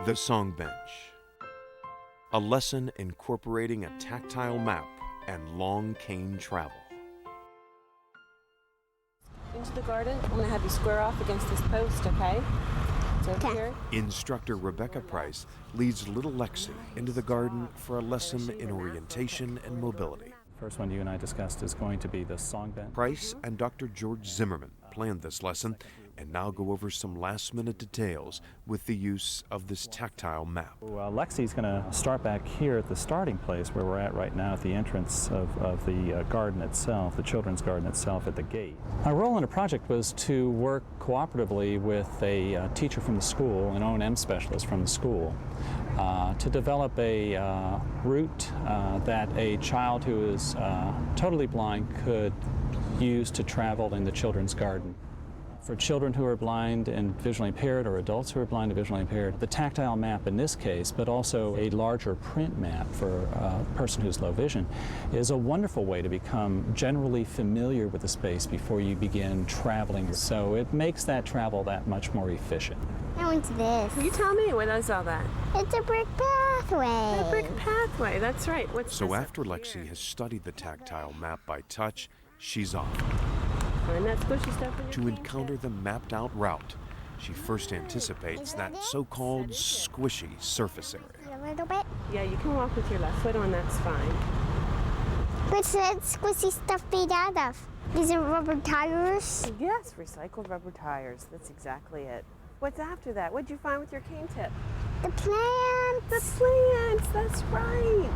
The Song Bench, a lesson incorporating a tactile map and long cane travel. Into the garden. I'm going to have you square off against this post, okay? It's over here. Instructor Rebecca Price leads little Lexi into the garden for a lesson in orientation and mobility. First one you and I discussed is going to be the song bench. Price and Dr. George Zimmerman planned this lesson and now go over some last-minute details with the use of this tactile map. Well, Lexi's going to start back here at the starting place where we're at right now at the entrance of the garden itself, the children's garden itself at the gate. Our role in the project was to work cooperatively with a teacher from the school, an O&M specialist from the school, to develop a route that a child who is totally blind could use to travel in the children's garden. For children who are blind and visually impaired, or adults who are blind and visually impaired, the tactile map in this case, but also a larger print map for a person who's low vision, is a wonderful way to become generally familiar with the space before you begin traveling. So it makes that travel that much more efficient. Now into this. Will you tell me what is all that? It's a brick pathway. A brick pathway, that's right. What's So this after up Lexi here? has studied the tactile map by touch, she's off. Find that squishy stuff in your To cane encounter tip. the mapped-out route, she first anticipates that so-called squishy surface area. A little bit. Yeah, you can walk with your left foot on, that's fine. What's that squishy stuff made out of? These are rubber tires. Yes, recycled rubber tires, that's exactly it. What's after that? What'd you find with your cane tip? The plants. The plants, that's right.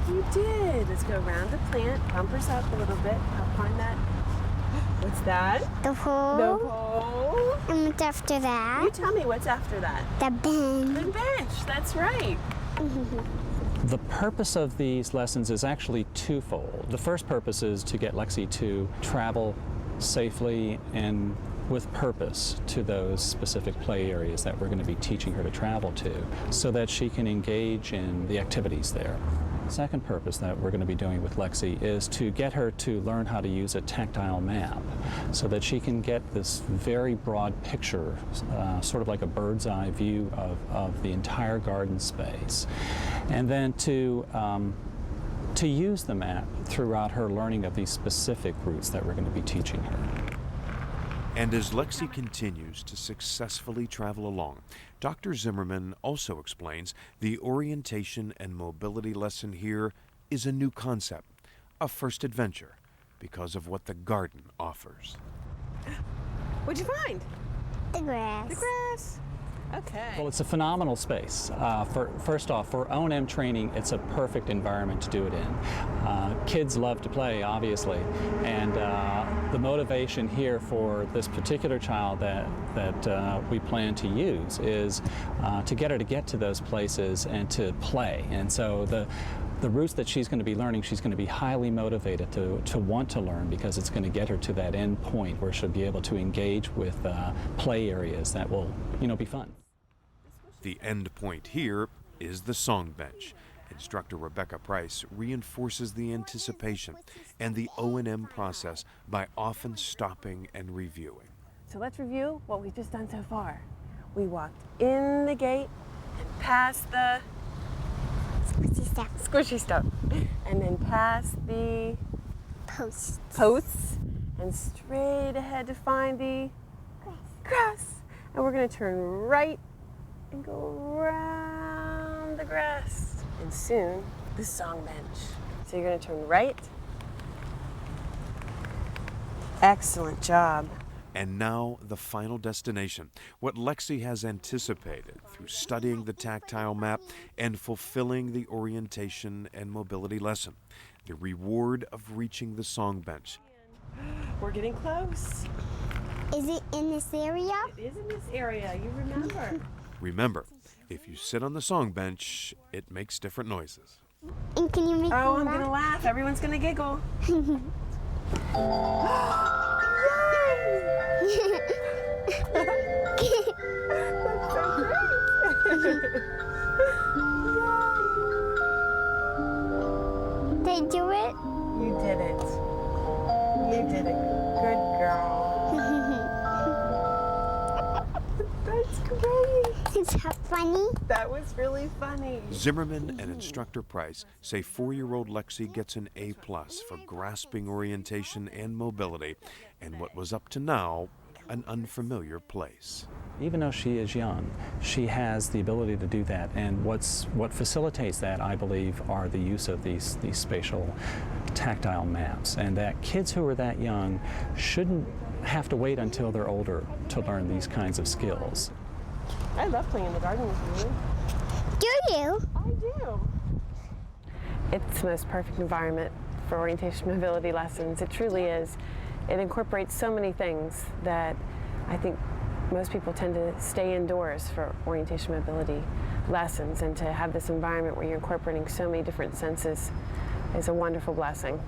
You did. Let's go around the plant, bumpers up a little bit. I'll find that. What's that? The hole. The hole. And what's after that? You tell me what's after that. The bench. The bench, that's right. The purpose of these lessons is actually twofold. The first purpose is to get Lexi to travel safely and with purpose to those specific play areas that we're going to be teaching her to travel to, so that she can engage in the activities there. Second purpose that we're going to be doing with Lexi is to get her to learn how to use a tactile map so that she can get this very broad picture, sort of like a bird's eye view of the entire garden space. And then to use the map throughout her learning of these specific routes that we're going to be teaching her. And as Lexi continues to successfully travel along, Dr. Zimmerman also explains the orientation and mobility lesson here is a new concept, a first adventure, because of what the garden offers. What'd you find? The grass. The grass. Okay. Well, it's a phenomenal space. First off, for O&M training, it's a perfect environment to do it in. Kids love to play, obviously, and the motivation here for this particular child that we plan to use is to get her to get to those places and to play. And so the routes that she's going to be learning, she's going to be highly motivated to want to learn, because it's going to get her to that end point where she'll be able to engage with play areas that will, be fun. The end point here is the song bench. Instructor Rebecca Price reinforces the anticipation and the O&M process by often stopping and reviewing. So let's review what we've just done so far. We walked in the gate and past the squishy stuff, and then past the posts and straight ahead to find the grass. And we're going to turn right and go around the grass. And soon, the song bench. So you're going to turn right. Excellent job. And now the final destination, what Lexi has anticipated through studying the tactile map and fulfilling the orientation and mobility lesson, the reward of reaching the song bench. We're getting close. Is it in this area? It is in this area, you remember. Remember, if you sit on the song bench, it makes different noises. And can you make Oh, I'm them gonna laugh. Everyone's gonna giggle. They do it? You did it. You did it. Good girl. That's great. Was that funny? That was really funny. Zimmerman and instructor Price say 4-year-old Lexi gets an A+ for grasping orientation and mobility in what was up to now an unfamiliar place. Even though she is young, she has the ability to do that, and what facilitates that, I believe, are the use of these spatial tactile maps, and that kids who are that young shouldn't have to wait until they're older to learn these kinds of skills. I love playing in the garden with you. Do you? I do. It's the most perfect environment for orientation mobility lessons. It truly is. It incorporates so many things that I think most people tend to stay indoors for orientation mobility lessons, and to have this environment where you're incorporating so many different senses is a wonderful blessing.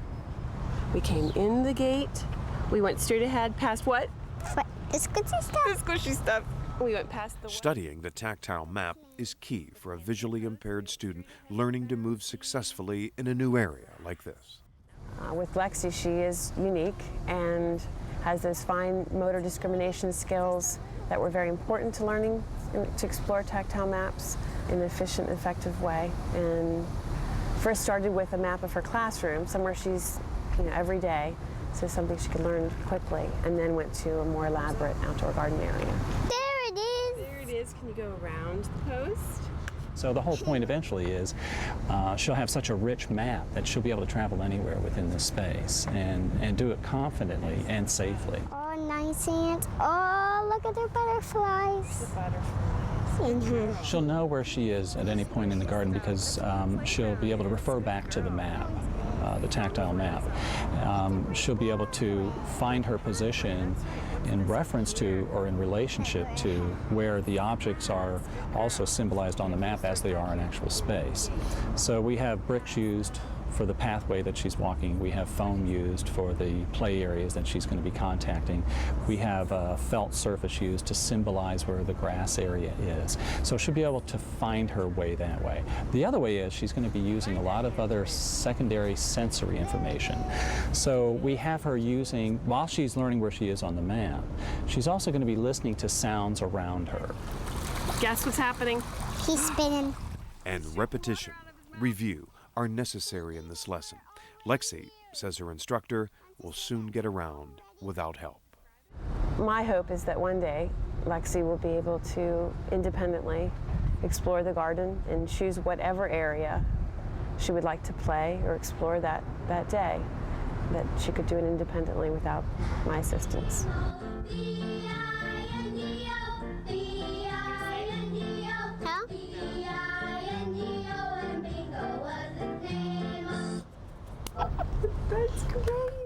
We came in the gate. We went straight ahead past what? The squishy stuff. The squishy stuff. We went past the... Studying the tactile map is key for a visually impaired student learning to move successfully in a new area like this. With Lexi, she is unique and has those fine motor discrimination skills that were very important to learning to explore tactile maps in an efficient, effective way. And first started with a map of her classroom, somewhere she's every day, so something she could learn quickly, and then went to a more elaborate outdoor garden area. There it is. There it is. Can you go around the post? So the whole point eventually is she'll have such a rich map that she'll be able to travel anywhere within this space and do it confidently and safely. Oh, nice ants. Oh, look at the butterflies. The butterflies. In her. She'll know where she is at any point in the garden because she'll be able to refer back to the map, the tactile map. She'll be able to find her position in reference to or in relationship to where the objects are also symbolized on the map as they are in actual space. So we have bricks used for the pathway that she's walking. We have foam used for the play areas that she's going to be contacting. We have a felt surface used to symbolize where the grass area is. So she'll be able to find her way that way. The other way is she's going to be using a lot of other secondary sensory information. So we have her using, while she's learning where she is on the map, she's also going to be listening to sounds around her. Guess what's happening? He's spinning. And repetition, review, are necessary in this lesson. Lexi, says her instructor, will soon get around without help. My hope is that one day Lexi will be able to independently explore the garden and choose whatever area she would like to play or explore that day, that she could do it independently without my assistance. That's great.